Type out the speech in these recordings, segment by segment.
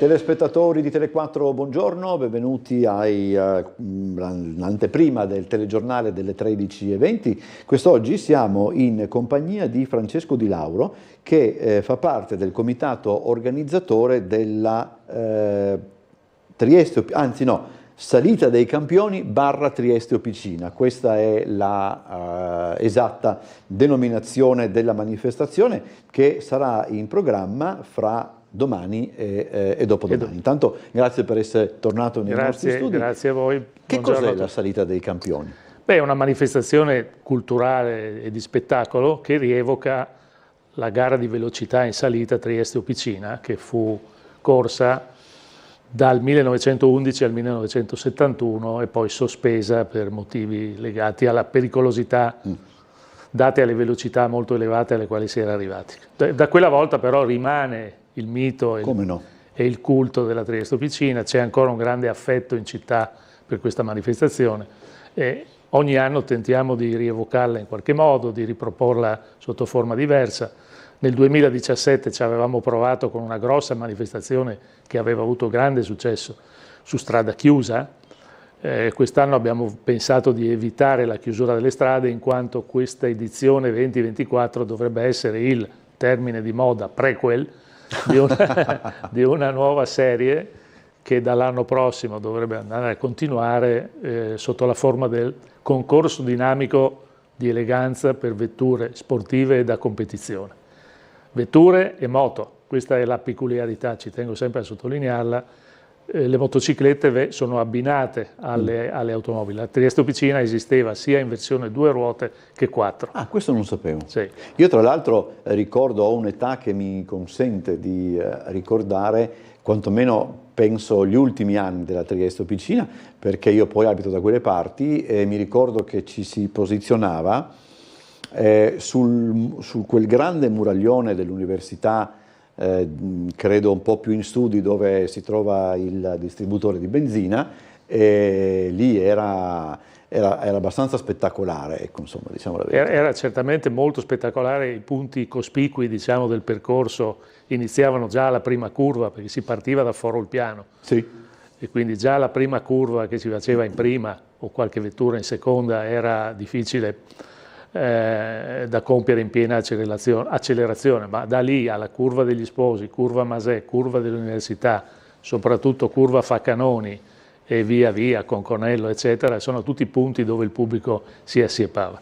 Telespettatori di Tele4, buongiorno, benvenuti all'anteprima del telegiornale delle 13:20. Quest'oggi siamo in compagnia di Francesco Di Lauro, che fa parte del comitato organizzatore della Salita dei Campioni / Trieste Opicina. Questa è la esatta denominazione della manifestazione, che sarà in programma fra domani e dopodomani. Intanto grazie per essere tornato nei nostri studi. Grazie a voi. Che cos'è la Salita dei Campioni? Beh, è una manifestazione culturale e di spettacolo che rievoca la gara di velocità in salita Trieste-Opicina, che fu corsa dal 1911 al 1971 e poi sospesa per motivi legati alla pericolosità date alle velocità molto elevate alle quali si era arrivati. Da quella volta però rimane il mito e il culto della Trieste Opicina, c'è ancora un grande affetto in città per questa manifestazione e ogni anno tentiamo di rievocarla in qualche modo, di riproporla sotto forma diversa. Nel 2017 ci avevamo provato con una grossa manifestazione che aveva avuto grande successo su strada chiusa. Quest'anno abbiamo pensato di evitare la chiusura delle strade, in quanto questa edizione 2024 dovrebbe essere il termine di moda prequel di una nuova serie che dall'anno prossimo dovrebbe andare a continuare sotto la forma del concorso dinamico di eleganza per vetture sportive e da competizione. Vetture e moto, questa è la peculiarità, ci tengo sempre a sottolinearla. Le motociclette sono abbinate alle automobili. La Trieste Opicina esisteva sia in versione 2 ruote che 4. Ah, questo non sapevo. Sì. Io tra l'altro ricordo, ho un'età che mi consente di ricordare quantomeno penso gli ultimi anni della Trieste Opicina, perché io poi abito da quelle parti e mi ricordo che ci si posizionava su quel grande muraglione dell'università, credo un po' più in studi, dove si trova il distributore di benzina, e lì era abbastanza spettacolare, ecco, insomma, diciamo la verità. Era certamente molto spettacolare, i punti cospicui, diciamo, del percorso iniziavano già alla prima curva, perché si partiva da Foro Olpiano. Sì. E quindi già la prima curva che si faceva in prima o qualche vettura in seconda era difficile da compiere in piena accelerazione, ma da lì alla curva degli Sposi, curva Masè, curva dell'Università, soprattutto curva Faccanoni e via via Conconello, eccetera, sono tutti punti dove il pubblico si assiepava.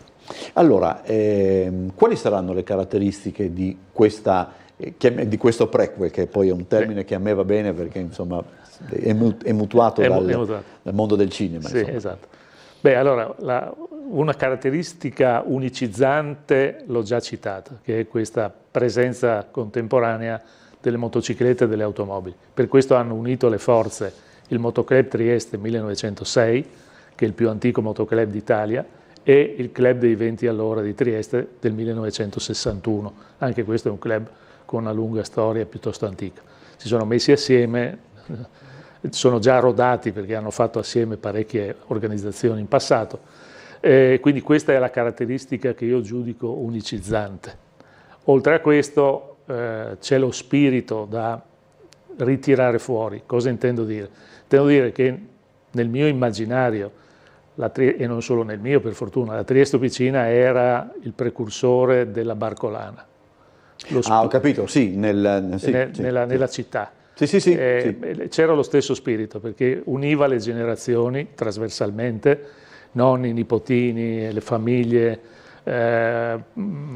Allora, quali saranno le caratteristiche di questo prequel, che poi è un termine che a me va bene perché insomma è mutuato dal mondo del cinema? Sì, esatto. Beh, allora, una caratteristica unicizzante l'ho già citata, che è questa presenza contemporanea delle motociclette e delle automobili. Per questo hanno unito le forze il Motoclub Trieste 1906, che è il più antico motoclub d'Italia, e il Club dei 20 all'ora di Trieste del 1961. Anche questo è un club con una lunga storia piuttosto antica. Si sono messi assieme, sono già rodati perché hanno fatto assieme parecchie organizzazioni in passato, quindi questa è la caratteristica che io giudico unicizzante. Oltre a questo c'è lo spirito da ritirare fuori. Cosa intendo dire? Intendo dire che nel mio immaginario, e non solo nel mio per fortuna, la Trieste Opicina era il precursore della Barcolana. Ho capito, sì, nella città. Sì. C'era lo stesso spirito, perché univa le generazioni trasversalmente, nonni, nipotini, le famiglie,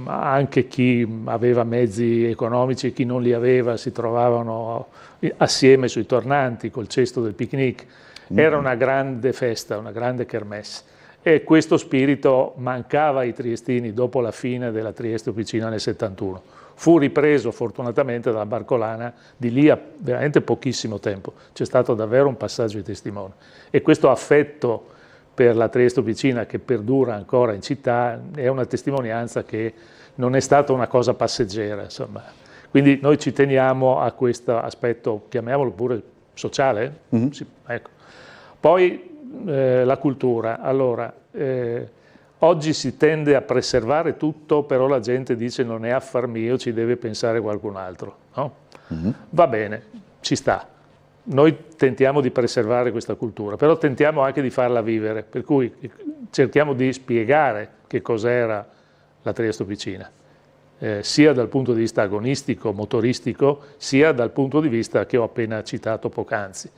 anche chi aveva mezzi economici e chi non li aveva si trovavano assieme sui tornanti col cesto del picnic. Era una grande festa, una grande kermesse, e questo spirito mancava ai triestini dopo la fine della Trieste Opicina nel 71. Fu ripreso fortunatamente dalla Barcolana di lì a veramente pochissimo tempo. C'è stato davvero un passaggio di testimone. E questo affetto per la Trieste Opicina, che perdura ancora in città, è una testimonianza che non è stata una cosa passeggera, insomma. Quindi noi ci teniamo a questo aspetto, chiamiamolo pure sociale. Sì, ecco. Poi la cultura. Allora, oggi si tende a preservare tutto, però la gente dice non è affar mio, ci deve pensare qualcun altro. No? Va bene, ci sta. noi tentiamo di preservare questa cultura, però tentiamo anche di farla vivere, per cui cerchiamo di spiegare che cos'era la Trieste Officina, sia dal punto di vista agonistico, motoristico, sia dal punto di vista che ho appena citato poc'anzi.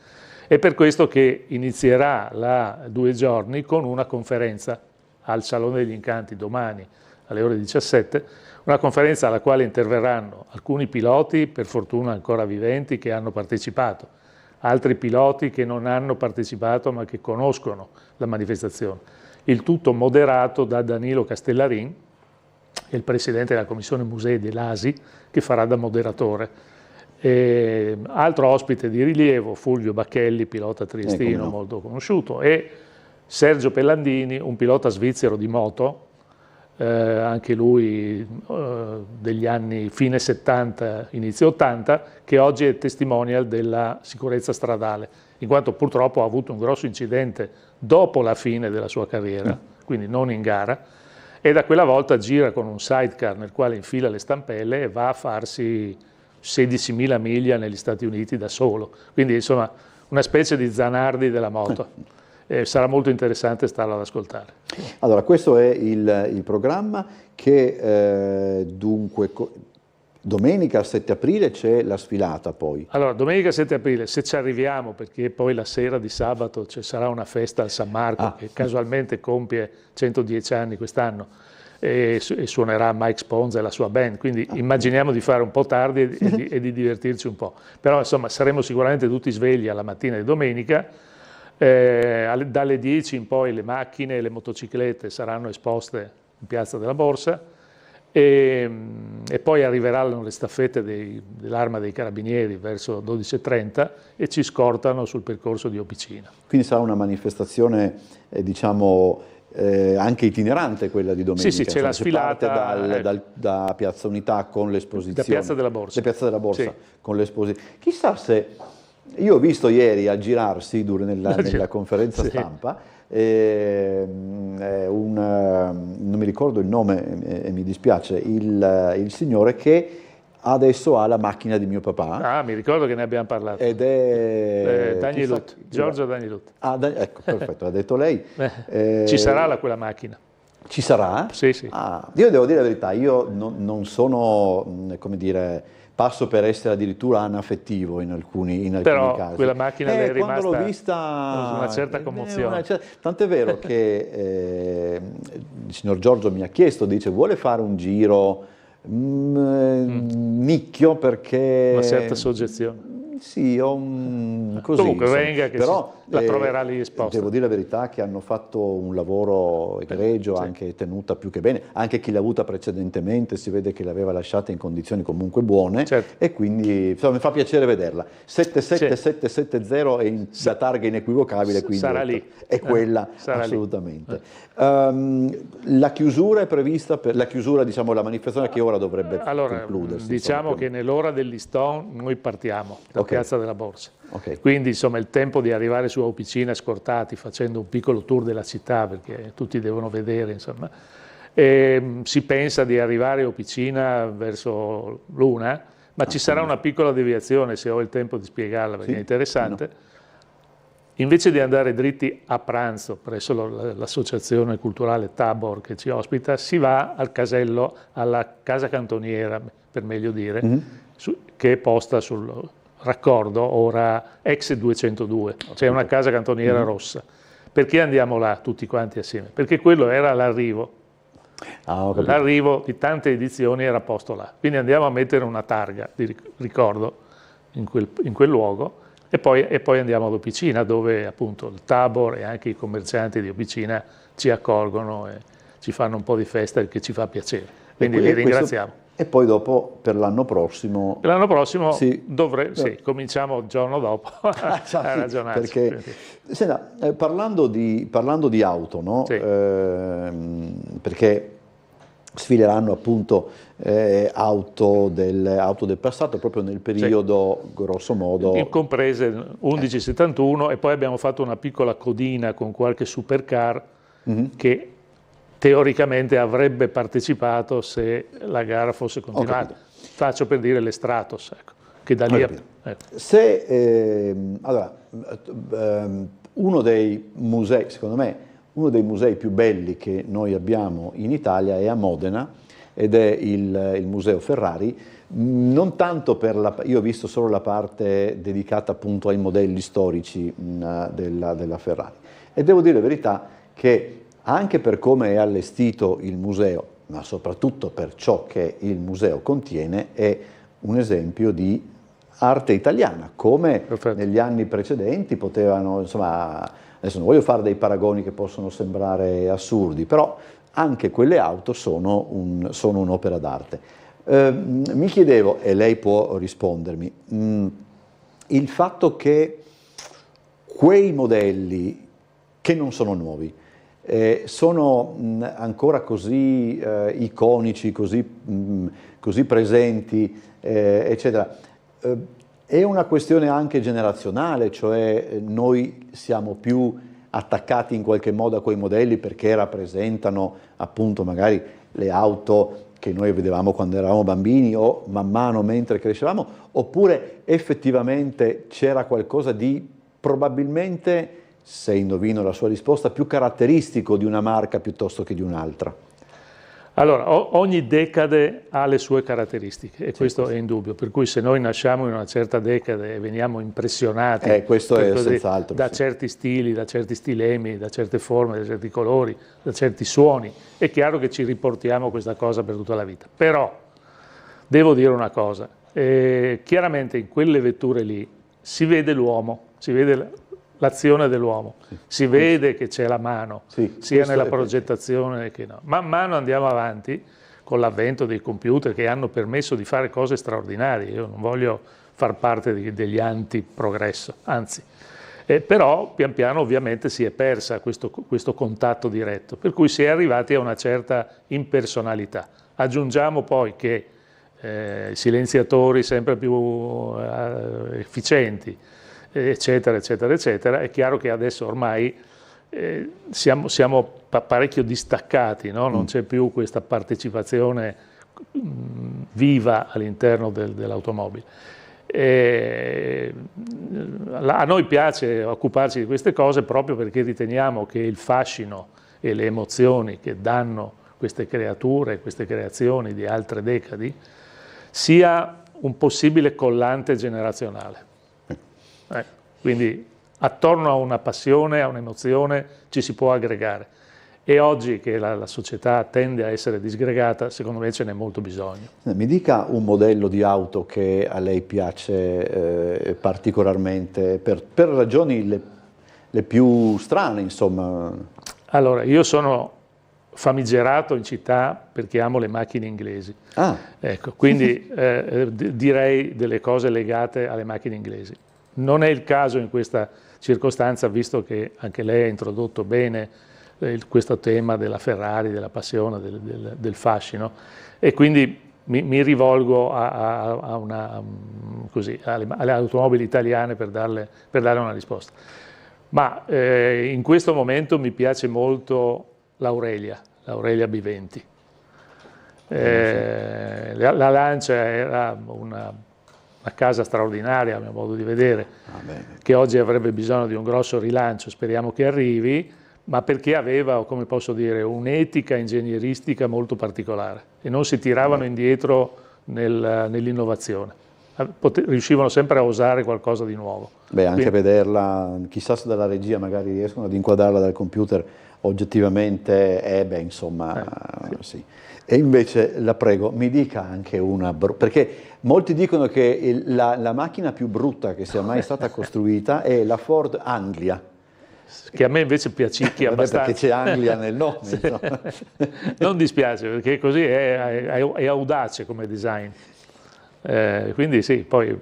È per questo che inizierà la 2 giorni con una conferenza al Salone degli Incanti domani alle ore 17, una conferenza alla quale interverranno alcuni piloti, per fortuna ancora viventi, che hanno partecipato, altri piloti che non hanno partecipato ma che conoscono la manifestazione. Il tutto moderato da Danilo Castellarin, il presidente della commissione musei dell'ASI, che farà da moderatore. Altro ospite di rilievo, Fulvio Bacchelli, pilota triestino molto conosciuto, e Sergio Pellandini, un pilota svizzero di moto, anche lui degli anni fine 70, inizio 80, che oggi è testimonial della sicurezza stradale, in quanto purtroppo ha avuto un grosso incidente dopo la fine della sua carriera, quindi non in gara, e da quella volta gira con un sidecar nel quale infila le stampelle e va a farsi 16.000 miglia negli Stati Uniti da solo, quindi insomma una specie di Zanardi della moto. Sarà molto interessante starlo ad ascoltare. Allora, questo è il programma che dunque domenica 7 aprile c'è la sfilata poi. Allora, domenica 7 aprile, se ci arriviamo, perché poi la sera di sabato ci sarà una festa al San Marco che casualmente compie 110 anni quest'anno e suonerà Mike Sponza e la sua band, quindi immaginiamo di fare un po' tardi e di divertirci un po'. Però insomma saremo sicuramente tutti svegli alla mattina di domenica. Dalle 10 in poi le macchine e le motociclette saranno esposte in Piazza della Borsa e poi arriveranno le staffette dell'Arma dei Carabinieri verso 12:30 e ci scortano sul percorso di Opicina. Quindi sarà una manifestazione diciamo anche itinerante quella di domenica. Sì, c'è la sfilata da Piazza Unità con l'esposizione. Da Piazza della Borsa. Da Piazza della Borsa con l'esposizione. Chissà se... Io ho visto ieri aggirarsi nella conferenza stampa non mi ricordo il nome e mi dispiace, il signore che adesso ha la macchina di mio papà. Ah, mi ricordo che ne abbiamo parlato. Ed è... Dagnilut, Giorgio Dagnilut. Ecco, perfetto, l'ha detto lei. Ci sarà quella macchina. Ci sarà? Sì, sì. Io devo dire la verità, io non sono, come dire... Passo per essere addirittura anaffettivo in alcuni Però casi. Quella macchina è rimasta quando l'ho vista, una certa commozione. Tant'è vero che il signor Giorgio mi ha chiesto, dice, vuole fare un giro nicchio perché... Una certa soggezione. Sì, ho un... così. Comunque insomma. venga che però, la troverà lì esposta. Devo dire la verità che hanno fatto un lavoro egregio, anche tenuta più che bene, anche chi l'ha avuta precedentemente si vede che l'aveva lasciata in condizioni comunque buone e quindi insomma, mi fa piacere vederla. 77770 è la targa inequivocabile, quindi sarà lì. È quella assolutamente. La chiusura è prevista per la chiusura, diciamo, la manifestazione che ora dovrebbe concludersi. Diciamo che nell'ora dell'Iston noi partiamo da Piazza della Borsa. Quindi insomma il tempo di arrivare su Opicina scortati facendo un piccolo tour della città perché tutti devono vedere insomma. Si pensa di arrivare a Opicina verso l'una, ma ci sarà una piccola deviazione se ho il tempo di spiegarla perché è interessante. Invece di andare dritti a pranzo presso l'associazione culturale Tabor che ci ospita, si va al casello, alla casa cantoniera per meglio dire, che è posta sul raccordo ora ex 202, cioè una casa cantoniera rossa. Perché andiamo là tutti quanti assieme? Perché quello era l'arrivo. L'arrivo di tante edizioni era posto là. Quindi andiamo a mettere una targa di ricordo in quel luogo e poi andiamo ad Opicina dove appunto il Tabor e anche i commercianti di Opicina ci accolgono e ci fanno un po' di festa che ci fa piacere. Quindi li ringraziamo. E poi dopo per l'anno prossimo... L'anno prossimo cominciamo il giorno dopo a ragionarci. Perché, senta, parlando di auto, no? Perché sfileranno appunto auto del passato proprio nel periodo grosso modo... Comprese 1171 e poi abbiamo fatto una piccola codina con qualche supercar che teoricamente avrebbe partecipato se la gara fosse continuata. Faccio per dire le Stratos, ecco. che da lì... Ecco. Se, allora, uno dei musei, secondo me, uno dei musei più belli che noi abbiamo in Italia è a Modena, ed è il Museo Ferrari, non tanto per io ho visto solo la parte dedicata appunto ai modelli storici della Ferrari, e devo dire la verità che anche per come è allestito il museo, ma soprattutto per ciò che il museo contiene, è un esempio di arte italiana, come Perfetto. negli anni precedenti potevano, insomma, adesso non voglio fare dei paragoni che possono sembrare assurdi, però anche quelle auto sono un'opera d'arte. Mi chiedevo, e lei può rispondermi, il fatto che quei modelli che non sono nuovi sono ancora così iconici, così presenti, eccetera. È una questione anche generazionale, cioè noi siamo più attaccati in qualche modo a quei modelli perché rappresentano appunto magari le auto che noi vedevamo quando eravamo bambini o man mano mentre crescevamo, oppure effettivamente c'era qualcosa di probabilmente, se indovino la sua risposta, più caratteristico di una marca piuttosto che di un'altra? Allora, ogni decade ha le sue caratteristiche, e Sì, questo è indubbio, per cui se noi nasciamo in una certa decade e veniamo impressionati questo è senz'altro, da sì. certi stili, da certi stilemi, da certe forme, da certi colori, da certi suoni, è chiaro che ci riportiamo questa cosa per tutta la vita. Però, devo dire una cosa, chiaramente in quelle vetture lì si vede l'uomo, si vede l'azione dell'uomo, si vede che c'è la mano, Sì, sia nella progettazione che no. Man mano andiamo avanti con l'avvento dei computer che hanno permesso di fare cose straordinarie. Io non voglio far parte degli anti-progresso, anzi. Però pian piano ovviamente si è persa questo contatto diretto, per cui si è arrivati a una certa impersonalità. Aggiungiamo poi che silenziatori sempre più efficienti, eccetera, eccetera, eccetera, è chiaro che adesso ormai siamo parecchio distaccati, no? Non c'è più questa partecipazione viva all'interno dell'automobile. A noi piace occuparci di queste cose proprio perché riteniamo che il fascino e le emozioni che danno queste creature, queste creazioni di altre decadi, sia un possibile collante generazionale. Quindi attorno a una passione, a un'emozione ci si può aggregare, e oggi che la società tende a essere disgregata, secondo me ce n'è molto bisogno. Mi dica un modello di auto che a lei piace particolarmente, per ragioni le più strane, insomma. Allora, io sono famigerato in città perché amo le macchine inglesi. Ecco, quindi direi delle cose legate alle macchine inglesi. Non è il caso in questa circostanza, visto che anche lei ha introdotto bene questo tema della Ferrari, della passione, del fascino, e quindi mi rivolgo alle automobili italiane per dare una risposta. Ma in questo momento mi piace molto l'Aurelia B20. La Lancia era una casa straordinaria a mio modo di vedere, che oggi avrebbe bisogno di un grosso rilancio, speriamo che arrivi, ma perché aveva, come posso dire, un'etica ingegneristica molto particolare e non si tiravano indietro nell'innovazione. Riuscivano sempre a osare qualcosa di nuovo. Beh, anche vederla, chissà se dalla regia magari riescono ad inquadrarla dal computer, oggettivamente insomma, sì. E invece, la prego, mi dica anche perché molti dicono che la macchina più brutta che sia mai stata costruita è la Ford Anglia. Che a me invece piacicchia abbastanza. Perché c'è Anglia nel nome. Non dispiace, perché così è audace come design. Quindi sì, poi...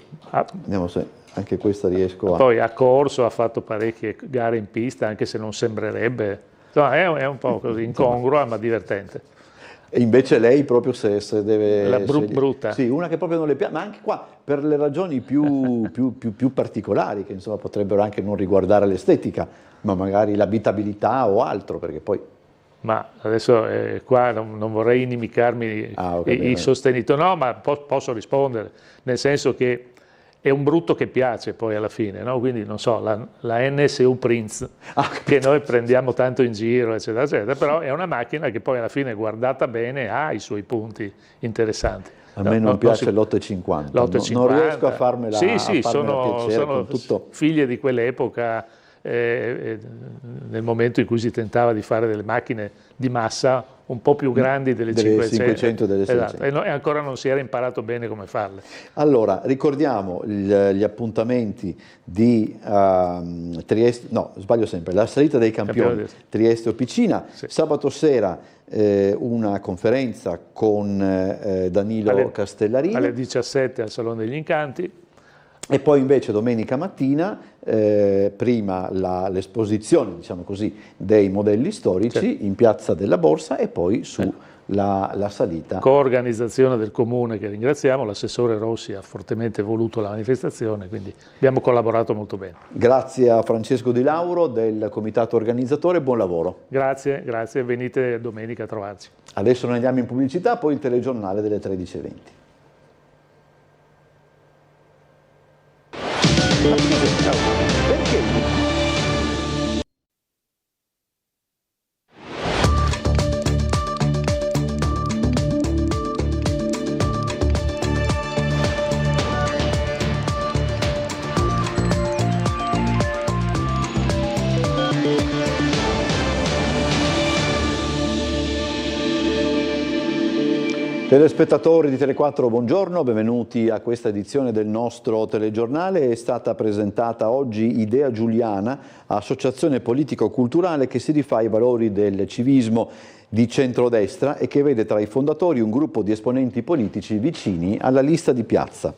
Vediamo se anche questa riesco a... Poi ha corso, ha fatto parecchie gare in pista, anche se non sembrerebbe. Insomma, è un po' così incongrua, ma divertente. E invece lei proprio se deve... La brutta. Sì, una che proprio non le piace, ma anche qua per le ragioni più particolari, che insomma potrebbero anche non riguardare l'estetica, ma magari l'abitabilità o altro, perché poi... Ma adesso qua non vorrei inimicarmi i sostenitori, no, ma posso rispondere, nel senso che è un brutto che piace poi alla fine, no? Quindi non so, la NSU Prince, che noi prendiamo tanto in giro, eccetera, eccetera, però è una macchina che poi alla fine, guardata bene, ha i suoi punti interessanti. A me non piace l'850, non riesco a farmela, sì, a farmela sono piacere con tutto. figlie di quell'epoca, nel momento in cui si tentava di fare delle macchine di massa un po' più grandi delle 500 e delle 600. Esatto, e ancora non si era imparato bene come farle. Allora, ricordiamo gli appuntamenti di Trieste, no, sbaglio sempre, la salita dei campioni Trieste Officina, sì. Sabato sera una conferenza con Danilo Castellarini. Alle 17 al Salone degli Incanti. E poi invece domenica mattina, prima l'esposizione, diciamo così, dei modelli storici, certo, in Piazza della Borsa e poi la salita. Coorganizzazione del Comune, che ringraziamo, l'assessore Rossi ha fortemente voluto la manifestazione, quindi abbiamo collaborato molto bene. Grazie a Francesco Di Lauro del comitato organizzatore, buon lavoro. Grazie, grazie, venite domenica a trovarci. Adesso noi andiamo in pubblicità, poi il telegiornale delle 13:20. Perché? Telespettatori di Tele4, buongiorno, benvenuti a questa edizione del nostro telegiornale. È stata presentata oggi Idea Giuliana, associazione politico-culturale che si rifà ai valori del civismo di centrodestra e che vede tra i fondatori un gruppo di esponenti politici vicini alla lista di piazza.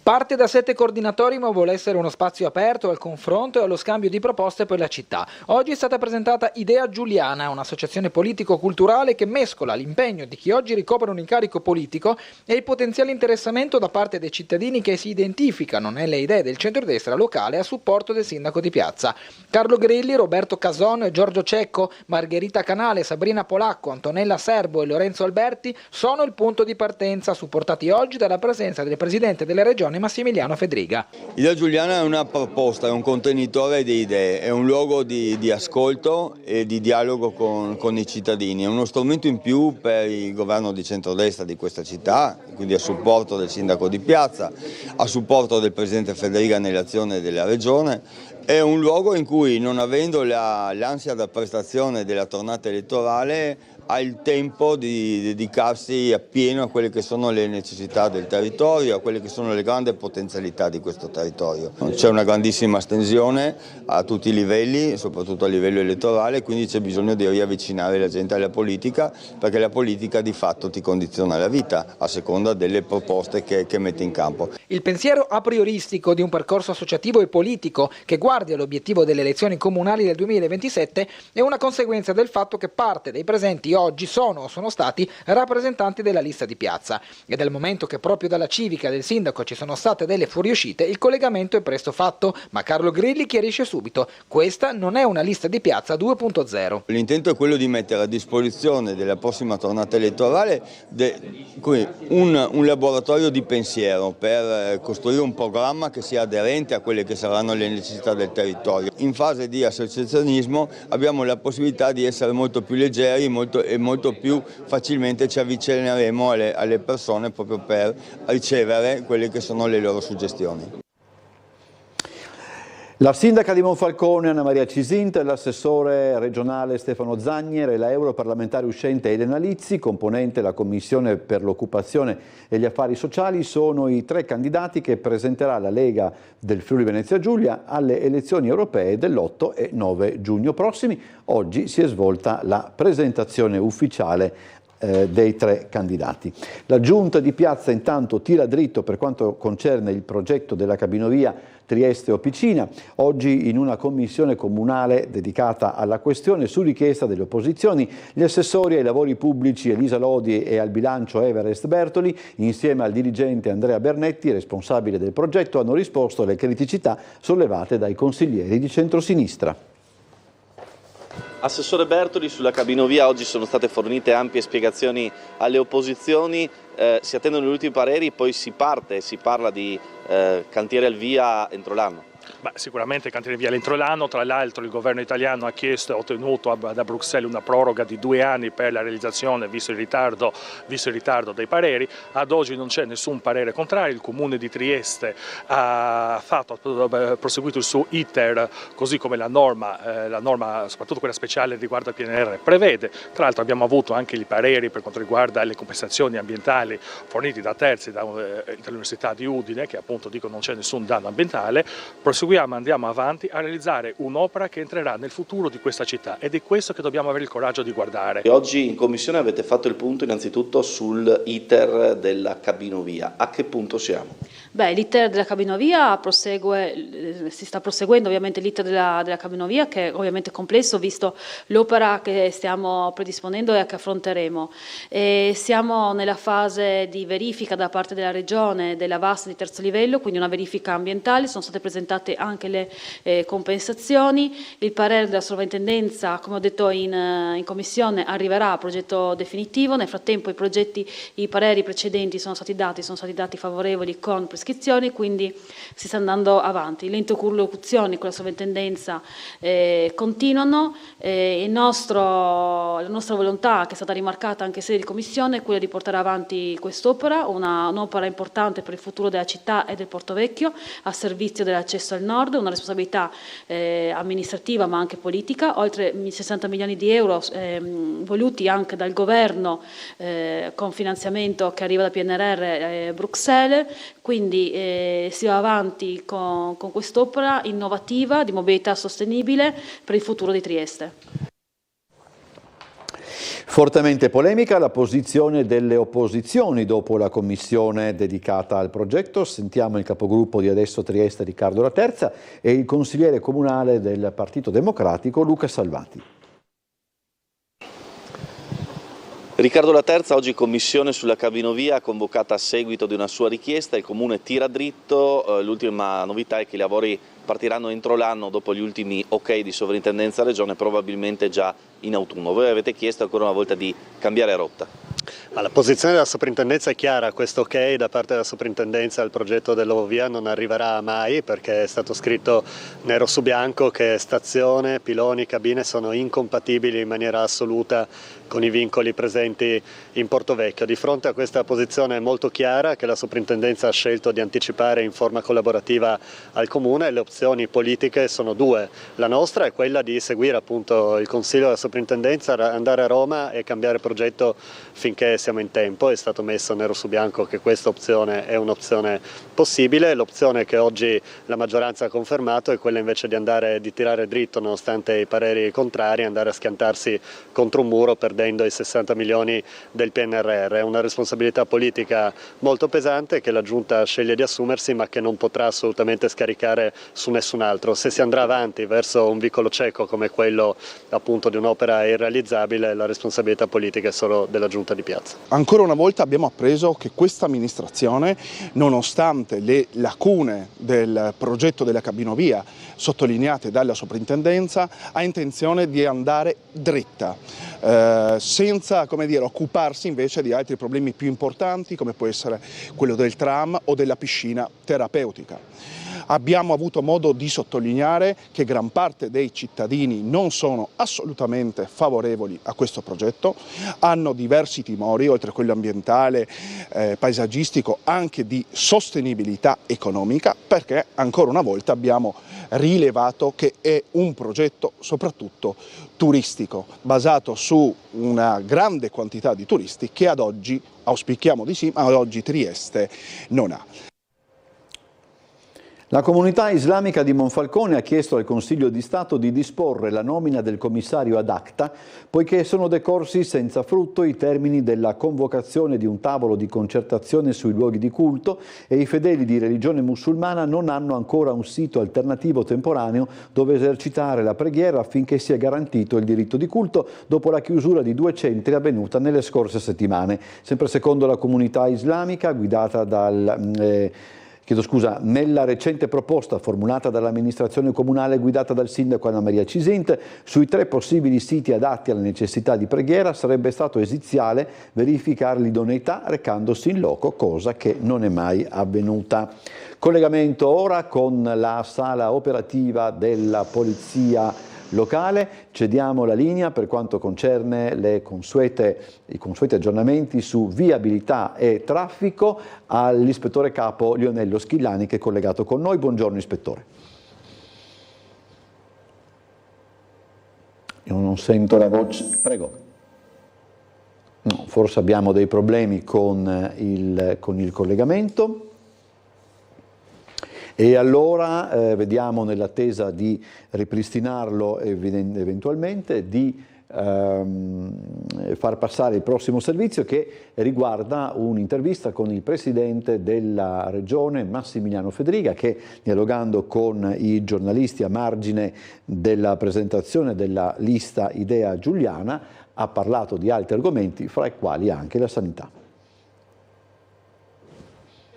Parte da 7 coordinatori, ma vuole essere uno spazio aperto al confronto e allo scambio di proposte per la città. Oggi è stata presentata Idea Giuliana, un'associazione politico-culturale che mescola l'impegno di chi oggi ricopre un incarico politico e il potenziale interessamento da parte dei cittadini che si identificano nelle idee del centrodestra locale a supporto del sindaco di piazza. Carlo Grilli, Roberto Cason, Giorgio Cecco, Margherita Canale, Sabrina Polacco, Antonella Serbo e Lorenzo Alberti sono il punto di partenza, supportati oggi dalla presenza del presidente della regione Massimiliano Fedriga. Idea Giuliana è una proposta, è un contenitore di idee, è un luogo di ascolto e di dialogo con i cittadini, è uno strumento in più per il governo di centrodestra di questa città, quindi a supporto del sindaco di piazza, a supporto del presidente Fedriga nell'azione della regione. È un luogo in cui, non avendo l'ansia da prestazione della tornata elettorale, ha il tempo di dedicarsi appieno a quelle che sono le necessità del territorio, a quelle che sono le grandi potenzialità di questo territorio. C'è una grandissima astensione a tutti i livelli, soprattutto a livello elettorale, quindi c'è bisogno di riavvicinare la gente alla politica, perché la politica di fatto ti condiziona la vita a seconda delle proposte che metti in campo. Il pensiero a prioristico di un percorso associativo e politico che guardi all'obiettivo delle elezioni comunali del 2027 è una conseguenza del fatto che parte dei presenti oggi sono o sono stati rappresentanti della lista di piazza e dal momento che proprio dalla civica del sindaco ci sono state delle fuoriuscite, il collegamento è presto fatto, ma Carlo Grilli chiarisce subito: questa non è una lista di piazza 2.0. L'intento è quello di mettere a disposizione della prossima tornata elettorale un laboratorio di pensiero per costruire un programma che sia aderente a quelle che saranno le necessità del territorio. In fase di associazionismo abbiamo la possibilità di essere molto più leggeri e molto più facilmente ci avvicineremo alle persone proprio per ricevere quelle che sono le loro suggestioni. La sindaca di Monfalcone Anna Maria Cisint, l'assessore regionale Stefano Zagnier e la europarlamentare uscente Elena Lizzi, componente della Commissione per l'Occupazione e gli Affari Sociali, sono i 3 candidati che presenterà la Lega del Friuli Venezia Giulia alle elezioni europee dell'8 e 9 giugno prossimi. Oggi si è svolta la presentazione ufficiale dei 3 candidati. La Giunta di Piazza intanto tira dritto per quanto concerne il progetto della cabinovia Trieste Officina. Oggi in una commissione comunale dedicata alla questione, su richiesta delle opposizioni, gli assessori ai lavori pubblici Elisa Lodi e al bilancio Everest Bertoli, insieme al dirigente Andrea Bernetti, responsabile del progetto, hanno risposto alle criticità sollevate dai consiglieri di centrosinistra. Assessore Bertoli, sulla cabinovia oggi sono state fornite ampie spiegazioni alle opposizioni, si attendono gli ultimi pareri, poi si parla di cantiere al via entro l'anno. Sicuramente cantiere via entro l'anno, tra l'altro il governo italiano ha chiesto e ottenuto da Bruxelles una proroga di 2 anni per la realizzazione visto il ritardo dei pareri. Ad oggi non c'è nessun parere contrario, il Comune di Trieste ha proseguito il suo iter così come la norma soprattutto quella speciale riguardo al PNR prevede. Tra l'altro abbiamo avuto anche i pareri per quanto riguarda le compensazioni ambientali forniti da terzi dall'Università di Udine che appunto dicono non c'è nessun danno ambientale. Proseguiamo, andiamo avanti a realizzare un'opera che entrerà nel futuro di questa città ed è questo che dobbiamo avere il coraggio di guardare. E oggi in commissione avete fatto il punto innanzitutto sul iter della cabinovia, a che punto siamo? L'iter della cabinovia si sta proseguendo ovviamente l'iter della cabinovia che è ovviamente complesso visto l'opera che stiamo predisponendo e che affronteremo. Siamo nella fase di verifica da parte della Regione della VAS di terzo livello, quindi una verifica ambientale, sono state presentate anche le compensazioni, il parere della sovrintendenza, come ho detto in commissione, arriverà a progetto definitivo, nel frattempo i pareri precedenti sono stati dati favorevoli con prescrizioni, quindi si sta andando avanti. Le interlocuzioni con la sovrintendenza continuano, la nostra volontà, che è stata rimarcata anche in sede di commissione, è quella di portare avanti quest'opera, un'opera importante per il futuro della città e del Porto Vecchio, a servizio dell'accesso al nord, una responsabilità amministrativa ma anche politica, oltre 60 milioni di euro voluti anche dal governo con finanziamento che arriva da PNRR Bruxelles, quindi si va avanti con quest'opera innovativa di mobilità sostenibile per il futuro di Trieste. Fortemente polemica la posizione delle opposizioni dopo la commissione dedicata al progetto. Sentiamo il capogruppo di Adesso Trieste Riccardo Laterza e il consigliere comunale del Partito Democratico Luca Salvati. Riccardo Laterza, oggi commissione sulla cabinovia convocata a seguito di una sua richiesta, il Comune tira dritto, l'ultima novità è che i lavori partiranno entro l'anno dopo gli ultimi ok di sovrintendenza regione, probabilmente già in autunno. Voi avete chiesto ancora una volta di cambiare rotta. La posizione della soprintendenza è chiara, questo ok da parte della soprintendenza al progetto dell'Ovia non arriverà mai perché è stato scritto nero su bianco che stazione, piloni, cabine sono incompatibili in maniera assoluta con i vincoli presenti in Porto Vecchio. Di fronte a questa posizione molto chiara che la soprintendenza ha scelto di anticipare in forma collaborativa al Comune, le opzioni politiche sono due. La nostra è quella di seguire appunto il consiglio della soprintendenza, andare a Roma e cambiare progetto finché siamo in tempo. È stato messo nero su bianco che questa opzione è un'opzione possibile. L'opzione che oggi la maggioranza ha confermato è quella invece di tirare dritto nonostante i pareri contrari, andare a schiantarsi contro un muro perdendo i 60 milioni del PNRR. È una responsabilità politica molto pesante che la Giunta sceglie di assumersi ma che non potrà assolutamente scaricare su nessun altro. Se si andrà avanti verso un vicolo cieco come quello appunto di un'opera irrealizzabile, la responsabilità politica è solo della Giunta di piazza. Ancora una volta abbiamo appreso che questa amministrazione, nonostante le lacune del progetto della cabinovia sottolineate dalla soprintendenza, ha intenzione di andare dritta, senza occuparsi invece di altri problemi più importanti come può essere quello del tram o della piscina terapeutica. Abbiamo avuto modo di sottolineare che gran parte dei cittadini non sono assolutamente favorevoli a questo progetto, hanno diversi timori, oltre a quello ambientale, paesaggistico, anche di sostenibilità economica, perché ancora una volta abbiamo rilevato che è un progetto soprattutto turistico, basato su una grande quantità di turisti che ad oggi, auspichiamo di sì, ma ad oggi Trieste non ha. La comunità islamica di Monfalcone ha chiesto al Consiglio di Stato di disporre la nomina del commissario ad acta, poiché sono decorsi senza frutto i termini della convocazione di un tavolo di concertazione sui luoghi di culto e i fedeli di religione musulmana non hanno ancora un sito alternativo temporaneo dove esercitare la preghiera affinché sia garantito il diritto di culto dopo la chiusura di 2 centri avvenuta nelle scorse settimane. Sempre secondo la comunità islamica guidata dal nella recente proposta formulata dall'amministrazione comunale guidata dal sindaco Anna Maria Cisint, sui 3 possibili siti adatti alle necessità di preghiera sarebbe stato esiziale verificare l'idoneità recandosi in loco, cosa che non è mai avvenuta. Collegamento ora con la sala operativa della Polizia locale, cediamo la linea per quanto concerne i consueti aggiornamenti su viabilità e traffico all'ispettore capo Lionello Schillani, che è collegato con noi. Buongiorno ispettore. Io non sento la voce, prego. No, forse abbiamo dei problemi con il collegamento. E allora vediamo, nell'attesa di ripristinarlo eventualmente, di far passare il prossimo servizio, che riguarda un'intervista con il presidente della regione Massimiliano Fedriga, che, dialogando con i giornalisti a margine della presentazione della lista Idea Giuliana, ha parlato di altri argomenti, fra i quali anche la sanità.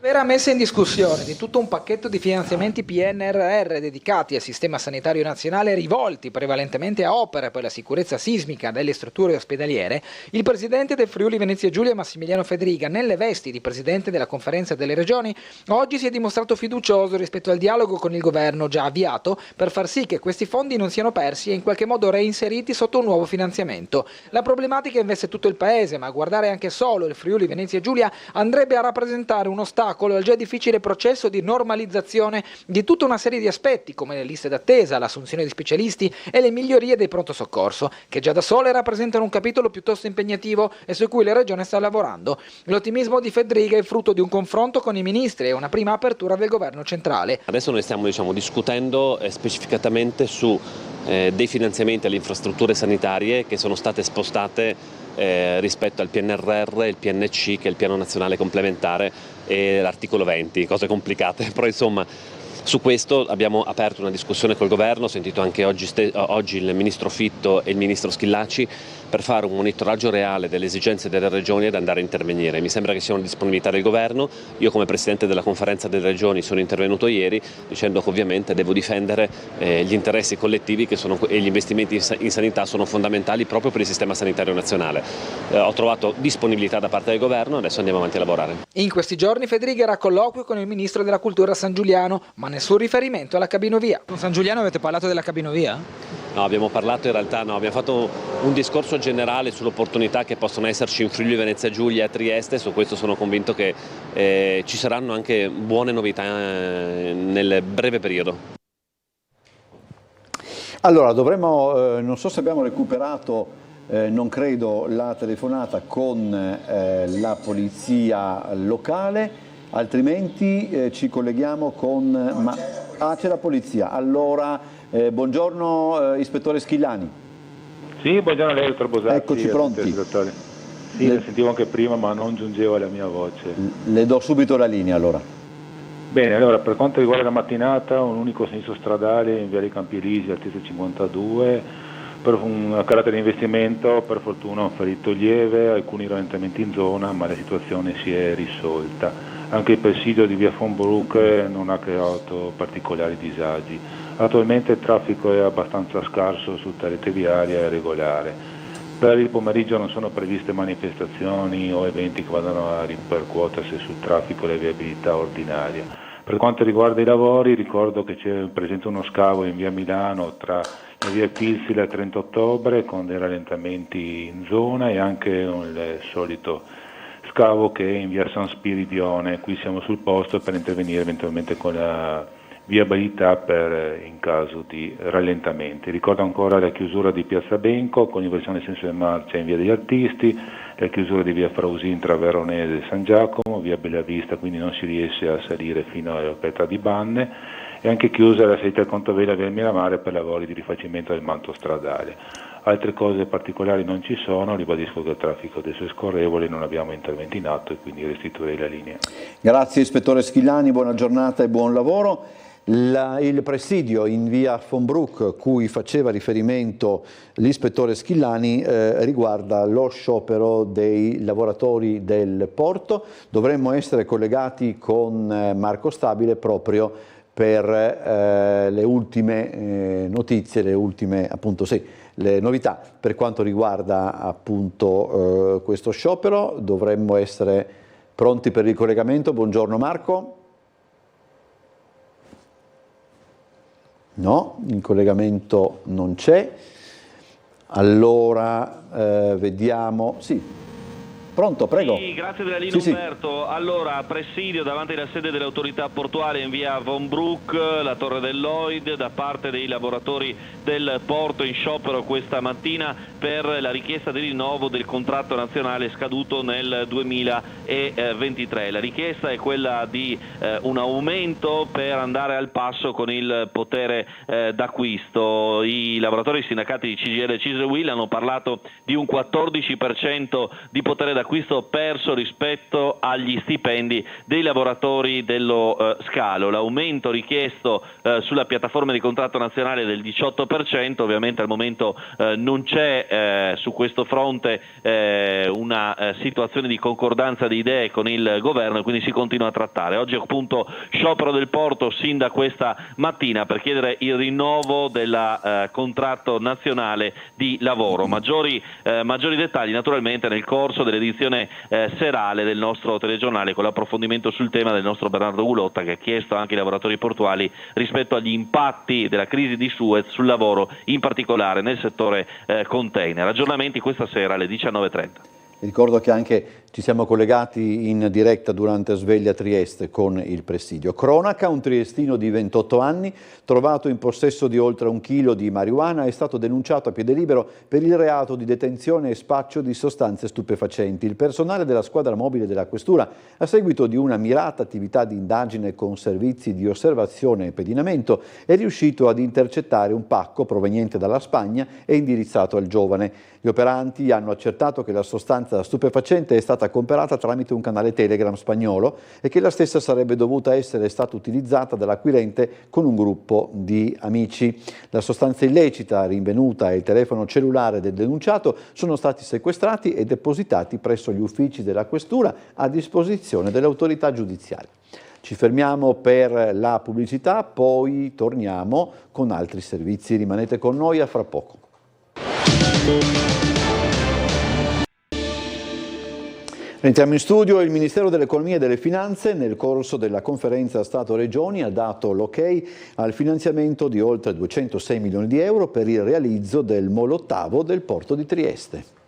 Vera messa in discussione di tutto un pacchetto di finanziamenti PNRR dedicati al sistema sanitario nazionale, rivolti prevalentemente a opere per la sicurezza sismica delle strutture ospedaliere, il presidente del Friuli Venezia Giulia Massimiliano Fedriga, nelle vesti di presidente della Conferenza delle Regioni, oggi si è dimostrato fiducioso rispetto al dialogo con il governo già avviato per far sì che questi fondi non siano persi e in qualche modo reinseriti sotto un nuovo finanziamento. La problematica investe tutto il paese, ma guardare anche solo il Friuli Venezia Giulia andrebbe a rappresentare un ostacolo al già difficile processo di normalizzazione di tutta una serie di aspetti, come le liste d'attesa, l'assunzione di specialisti e le migliorie dei pronto soccorso, che già da sole rappresentano un capitolo piuttosto impegnativo e su cui la Regione sta lavorando. L'ottimismo di Fedriga è frutto di un confronto con i ministri e una prima apertura del governo centrale. Adesso noi stiamo discutendo specificatamente su dei finanziamenti alle infrastrutture sanitarie che sono state spostate rispetto al PNRR, il PNC, che è il Piano Nazionale Complementare, e l'articolo 20, cose complicate, però insomma su questo abbiamo aperto una discussione col governo, ho sentito anche oggi il ministro Fitto e il ministro Schillaci, per fare un monitoraggio reale delle esigenze delle regioni ed andare a intervenire. Mi sembra che sia una disponibilità del governo. Io come presidente della Conferenza delle Regioni sono intervenuto ieri dicendo che ovviamente devo difendere gli interessi collettivi e gli investimenti in sanità sono fondamentali proprio per il sistema sanitario nazionale. Ho trovato disponibilità da parte del governo, adesso andiamo avanti a lavorare. In questi giorni Fedriga era a colloquio con il ministro della Cultura San Giuliano, ma nessun riferimento alla cabinovia. Con San Giuliano avete parlato della cabinovia? No, abbiamo fatto un discorso generale sull'opportunità che possono esserci in Friuli Venezia Giulia e a Trieste. Su questo sono convinto che ci saranno anche buone novità nel breve periodo. Allora, non so se abbiamo recuperato, non credo, la telefonata con la polizia locale, altrimenti ci colleghiamo con... c'è la polizia. Allora, buongiorno ispettore Schillani. Sì, buongiorno a lei, dottor Bosatti. Eccoci pronti. Sì, la sentivo anche prima, ma non giungeva la mia voce. Le do subito la linea, allora. Bene, allora, per quanto riguarda la mattinata, un unico sinistro stradale in via dei Campi Elisi, altezza 52, per un carattere di investimento, per fortuna un ferito lieve, alcuni rallentamenti in zona, ma la situazione si è risolta. Anche il presidio di via von Bruck non ha creato particolari disagi. Attualmente il traffico è abbastanza scarso su tutta rete viaria e regolare. Per il pomeriggio non sono previste manifestazioni o eventi che vadano a ripercuotersi sul traffico e la viabilità ordinaria. Per quanto riguarda i lavori, ricordo che c'è presente uno scavo in via Milano tra la via Pilsi e il 30 ottobre con dei rallentamenti in zona e anche il solito scavo che è in via San Spiridione. Qui siamo sul posto per intervenire eventualmente con la viabilità in caso di rallentamenti. Ricordo ancora la chiusura di Piazza Benco con inversione senso di marcia in via degli Artisti, la chiusura di via Frausin tra Veronese e San Giacomo, via Bellavista, quindi non si riesce a salire fino alla località di Banne, e anche chiusa la salita al Contovela via Miramare per lavori di rifacimento del manto stradale. Altre cose particolari non ci sono, ribadisco che il traffico adesso è scorrevole, non abbiamo interventi in atto e quindi restituirei la linea. Grazie ispettore Schillani, buona giornata e buon lavoro. Il presidio in via von Bruck, cui faceva riferimento l'ispettore Schillani, riguarda lo sciopero dei lavoratori del porto. Dovremmo essere collegati con Marco Stabile proprio per le ultime notizie, le ultime le novità per quanto riguarda appunto questo sciopero. Dovremmo essere pronti per il collegamento. Buongiorno Marco. No, il collegamento non c'è. Allora vediamo. Sì. Pronto, prego. Sì, grazie della linea Umberto. Allora, presidio davanti alla sede dell'autorità portuale in via von Bruck, la Torre del Lloyd, da parte dei lavoratori del porto in sciopero questa mattina per la richiesta di rinnovo del contratto nazionale scaduto nel 2023. La richiesta è quella di un aumento per andare al passo con il potere d'acquisto. I lavoratori sindacati di CGIL e CISL-UIL hanno parlato di un 14% di potere d'acquisto perso rispetto agli stipendi dei lavoratori dello scalo. L'aumento richiesto sulla piattaforma di contratto nazionale del 18%, ovviamente al momento non c'è su questo fronte una situazione di concordanza di idee con il governo e quindi si continua a trattare. Oggi appunto sciopero del porto sin da questa mattina per chiedere il rinnovo del contratto nazionale di lavoro. Maggiori dettagli naturalmente nel corso dell'edizione serale del nostro telegiornale, con l'approfondimento sul tema del nostro Bernardo Gulotta, che ha chiesto anche ai lavoratori portuali rispetto agli impatti della crisi di Suez sul lavoro, in particolare nel settore container. Aggiornamenti questa sera alle 19:30. Ricordo che anche ci siamo collegati in diretta durante Sveglia Trieste con il presidio. Cronaca, un triestino di 28 anni, trovato in possesso di oltre 1 chilo di marijuana, è stato denunciato a piede libero per il reato di detenzione e spaccio di sostanze stupefacenti. Il personale della squadra mobile della Questura, a seguito di una mirata attività di indagine con servizi di osservazione e pedinamento, è riuscito ad intercettare un pacco proveniente dalla Spagna e indirizzato al giovane. Gli operanti hanno accertato che la sostanza stupefacente è stata comprata tramite un canale Telegram spagnolo e che la stessa sarebbe dovuta essere stata utilizzata dall'acquirente con un gruppo di amici. La sostanza illecita rinvenuta e il telefono cellulare del denunciato sono stati sequestrati e depositati presso gli uffici della Questura a disposizione dell'autorità giudiziaria. Ci fermiamo per la pubblicità, poi torniamo con altri servizi. Rimanete con noi, a fra poco. Entriamo in studio. Il Ministero dell'Economia e delle Finanze nel corso della conferenza Stato-Regioni ha dato l'ok al finanziamento di oltre 206 milioni di euro per il realizzo del molo ottavo del porto di Trieste.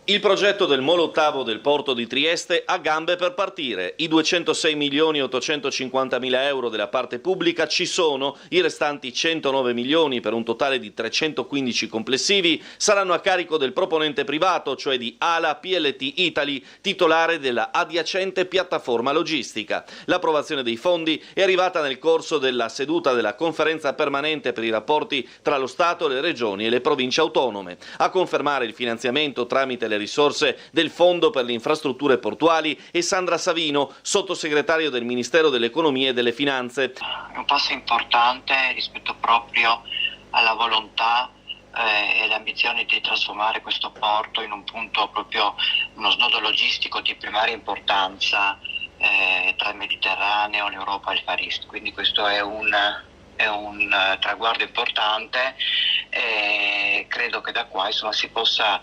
Il progetto del molo ottavo del porto di Trieste ha gambe per partire. I 206 milioni 850 mila euro della parte pubblica ci sono, i restanti 109 milioni per un totale di 315 complessivi saranno a carico del proponente privato, cioè di ALA PLT Italy, titolare della adiacente piattaforma logistica. L'approvazione dei fondi è arrivata nel corso della seduta della conferenza permanente per i rapporti tra lo Stato, le regioni e le province autonome. A confermare il finanziamento tramite le risorse del Fondo per le infrastrutture portuali e Sandra Savino, sottosegretario del Ministero dell'Economia e delle Finanze. È un passo importante rispetto proprio alla volontà e l'ambizione di trasformare questo porto in un punto, proprio uno snodo logistico di primaria importanza tra il Mediterraneo, l'Europa e il Far East. Quindi questo è un traguardo importante e credo che da qua insomma, si possa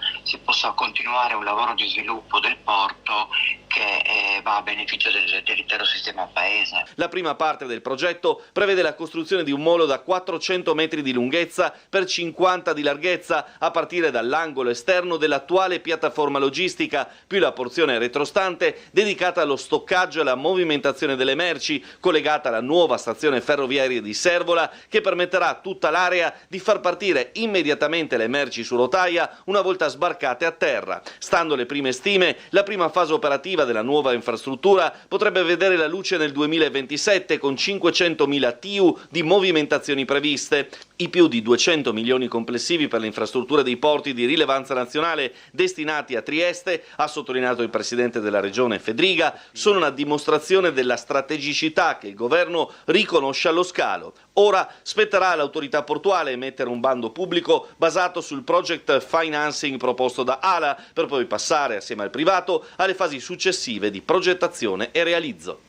continuare un lavoro di sviluppo del porto che va a beneficio dell'intero sistema paese. La prima parte del progetto prevede la costruzione di un molo da 400 metri di lunghezza per 50 di larghezza a partire dall'angolo esterno dell'attuale piattaforma logistica, più la porzione retrostante dedicata allo stoccaggio e alla movimentazione delle merci, collegata alla nuova stazione ferroviaria di Servola, che permetterà a tutta l'area di far partire immediatamente le merci su rotaia una volta sbarcate a terra. Stando alle prime stime, la prima fase operativa della nuova infrastruttura l'infrastruttura potrebbe vedere la luce nel 2027 con 500.000 TIU di movimentazioni previste. I più di 200 milioni complessivi per le infrastrutture dei porti di rilevanza nazionale destinati a Trieste, ha sottolineato il presidente della regione Fedriga, sono una dimostrazione della strategicità che il governo riconosce allo scalo. Ora spetterà all'autorità portuale emettere un bando pubblico basato sul project financing proposto da ALA per poi passare assieme al privato alle fasi successive di progettazione e realizzo.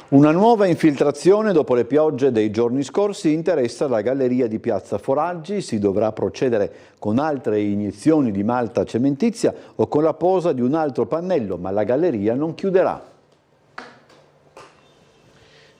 Una nuova infiltrazione dopo le piogge dei giorni scorsi interessa la galleria di Piazza Foraggi. Si dovrà procedere con altre iniezioni di malta cementizia o con la posa di un altro pannello, ma la galleria non chiuderà.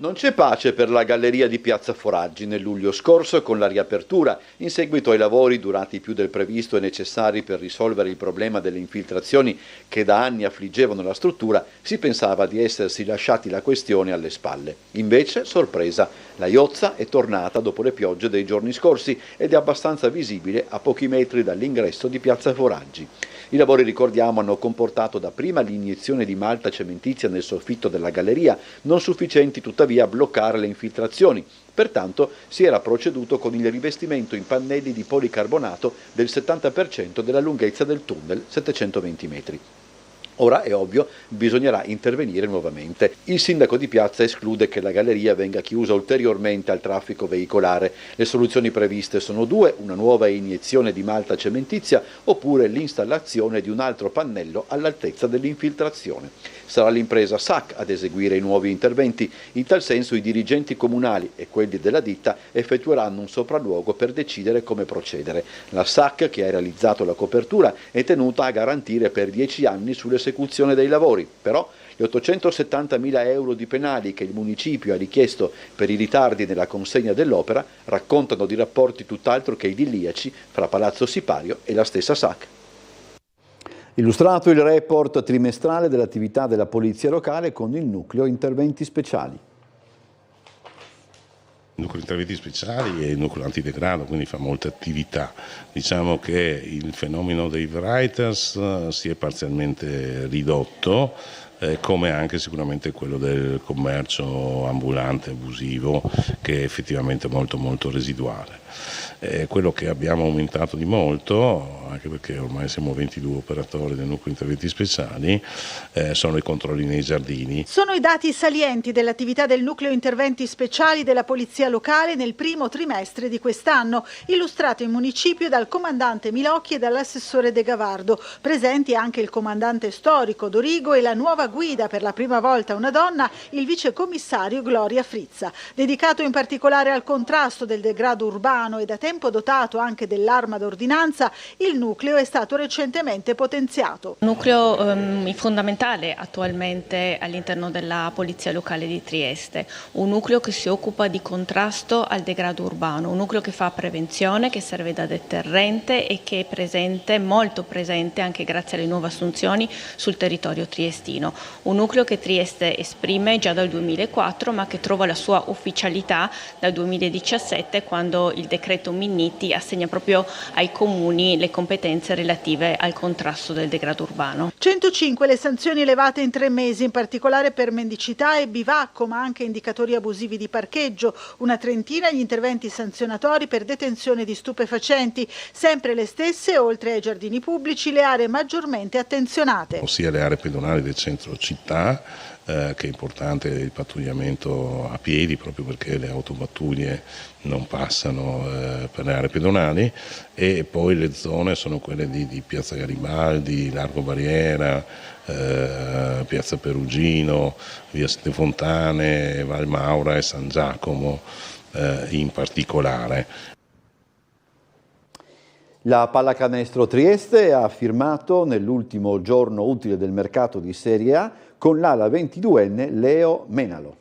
Non c'è pace per la galleria di Piazza Foraggi. Nel luglio scorso, con la riapertura, in seguito ai lavori durati più del previsto e necessari per risolvere il problema delle infiltrazioni che da anni affliggevano la struttura, si pensava di essersi lasciati la questione alle spalle. Invece, sorpresa, la iozza è tornata dopo le piogge dei giorni scorsi ed è abbastanza visibile a pochi metri dall'ingresso di Piazza Foraggi. I lavori, ricordiamo, hanno comportato dapprima l'iniezione di malta cementizia nel soffitto della galleria, non sufficienti tuttavia a bloccare le infiltrazioni. Pertanto si era proceduto con il rivestimento in pannelli di policarbonato del 70% della lunghezza del tunnel, 720 metri. Ora, è ovvio, bisognerà intervenire nuovamente. Il sindaco di Piazza esclude che la galleria venga chiusa ulteriormente al traffico veicolare. Le soluzioni previste sono due: una nuova iniezione di malta cementizia oppure l'installazione di un altro pannello all'altezza dell'infiltrazione. Sarà l'impresa SAC ad eseguire i nuovi interventi. In tal senso i dirigenti comunali e quelli della ditta effettueranno un sopralluogo per decidere come procedere. La SAC, che ha realizzato la copertura, è tenuta a garantire per 10 anni sull'esecuzione dei lavori, però gli 870.000 euro di penali che il municipio ha richiesto per i ritardi nella consegna dell'opera raccontano di rapporti tutt'altro che idilliaci fra Palazzo Sipario e la stessa SAC. Illustrato il report trimestrale dell'attività della Polizia Locale con il nucleo interventi speciali. Il nucleo interventi speciali è il nucleo antidegrado, quindi fa molte attività. Diciamo che il fenomeno dei writers si è parzialmente ridotto, come anche sicuramente quello del commercio ambulante abusivo, che è effettivamente molto residuale. Quello che abbiamo aumentato di molto, anche perché ormai siamo 22 operatori del nucleo interventi speciali, sono i controlli nei giardini. Sono i dati salienti dell'attività del nucleo interventi speciali della Polizia Locale nel primo trimestre di quest'anno, illustrato in municipio dal comandante Milocchi e dall'assessore De Gavardo. Presenti anche il comandante storico Dorigo e la nuova guida, per la prima volta una donna, il vicecommissario Gloria Frizza. Dedicato in particolare al contrasto del degrado urbano e da tempo dotato anche dell'arma d'ordinanza, il nucleo è stato recentemente potenziato. Un nucleo fondamentale attualmente all'interno della Polizia Locale di Trieste, un nucleo che si occupa di contrasto al degrado urbano, un nucleo che fa prevenzione, che serve da deterrente e che è presente, molto presente anche grazie alle nuove assunzioni sul territorio triestino. Un nucleo che Trieste esprime già dal 2004 ma che trova la sua ufficialità dal 2017, quando il decreto Minniti assegna proprio ai comuni le competenze relative al contrasto del degrado urbano. 105 le sanzioni elevate in 3 mesi, in particolare per mendicità e bivacco, ma anche indicatori abusivi di parcheggio, una trentina gli interventi sanzionatori per detenzione di stupefacenti, sempre le stesse, oltre ai giardini pubblici, le aree maggiormente attenzionate. Ossia le aree pedonali del centro città, che è importante il pattugliamento a piedi, proprio perché le autopattuglie non passano per le aree pedonali, e poi le zone sono quelle di Piazza Garibaldi, Largo Barriera, Piazza Perugino, Via Sette Fontane, Val Maura e San Giacomo in particolare. La Pallacanestro Trieste ha firmato nell'ultimo giorno utile del mercato di Serie A con l'ala 22enne Leo Menalo.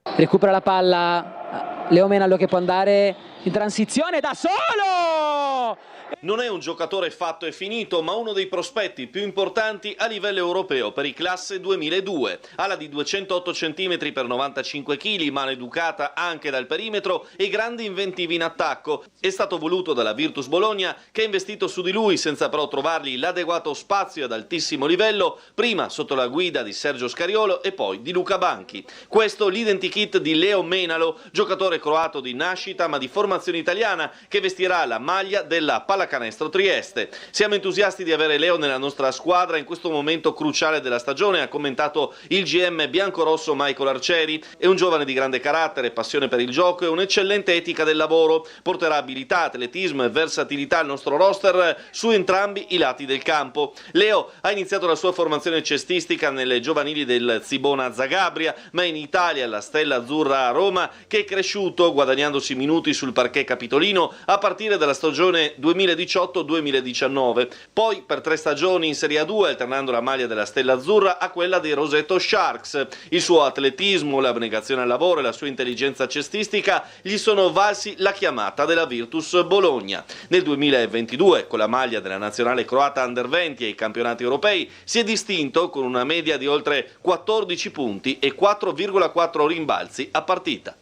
Recupera la palla Leo Menalo, che può andare in transizione da solo Non è un giocatore fatto e finito, ma uno dei prospetti più importanti a livello europeo per i classe 2002. Ala di 208 cm per 95 kg, maleducata anche dal perimetro e grandi inventivi in attacco. È stato voluto dalla Virtus Bologna, che ha investito su di lui senza però trovargli l'adeguato spazio ad altissimo livello, prima sotto la guida di Sergio Scariolo e poi di Luca Banchi. Questo l'identikit di Leo Menalo, giocatore croato di nascita ma di formazione italiana, che vestirà la maglia della Pallacanestro Trieste. Siamo entusiasti di avere Leo nella nostra squadra in questo momento cruciale della stagione, ha commentato il GM biancorosso Michael Arcieri. È un giovane di grande carattere, passione per il gioco e un'eccellente etica del lavoro. Porterà abilità, atletismo e versatilità al nostro roster su entrambi i lati del campo. Leo ha iniziato la sua formazione cestistica nelle giovanili del Cibona Zagabria, ma in Italia alla Stella Azzurra a Roma, che è cresciuto guadagnandosi minuti sul parquet capitolino a partire dalla stagione 2018-2019. Poi per 3 stagioni in Serie A2, alternando la maglia della Stella Azzurra a quella dei Roseto Sharks. Il suo atletismo, l'abnegazione al lavoro e la sua intelligenza cestistica gli sono valsi la chiamata della Virtus Bologna. Nel 2022, con la maglia della nazionale croata Under 20 ai campionati europei, si è distinto con una media di oltre 14 punti e 4,4 rimbalzi a partita.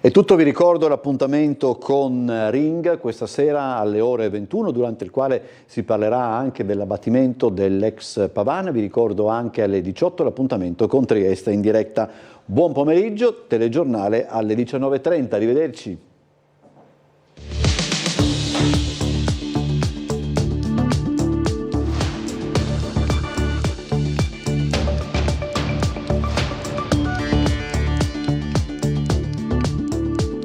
È tutto, vi ricordo l'appuntamento con Ring questa sera alle ore 21, durante il quale si parlerà anche dell'abbattimento dell'ex Pavan. Vi ricordo anche alle 18 l'appuntamento con Trieste in diretta. Buon pomeriggio, telegiornale alle 19:30, arrivederci.